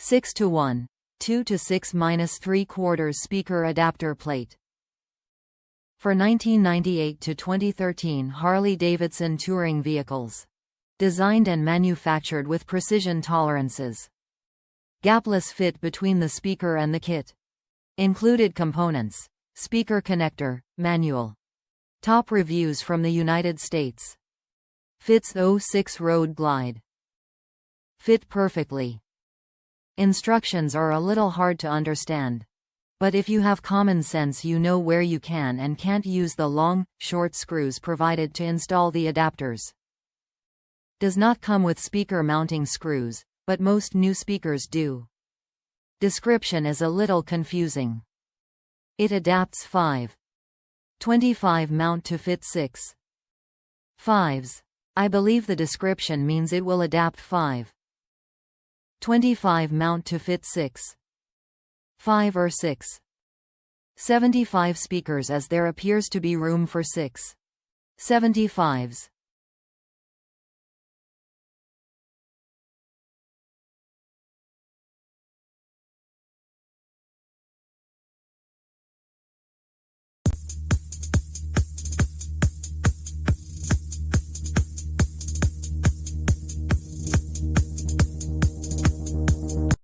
6:1. 2 to 6 minus 3/4 speaker adapter plate. For 1998 to 2013 Harley Davidson Touring vehicles. Designed and manufactured with precision tolerances. Gapless fit between the speaker and the kit. Included components: speaker connector, manual. Top reviews from the United States. Fits 06 Road Glide. Fit perfectly. Instructions are a little hard to understand. But if you have common sense, you know where you can and can't use the long, short screws provided to install the adapters. Does not come with speaker mounting screws, but most new speakers do. Description is a little confusing. It adapts 5.25 mount to fit 6.5s. I believe the description means it will adapt 5.25 mount to fit 6.5 or 6.75 speakers, as there appears to be room for 6.75s.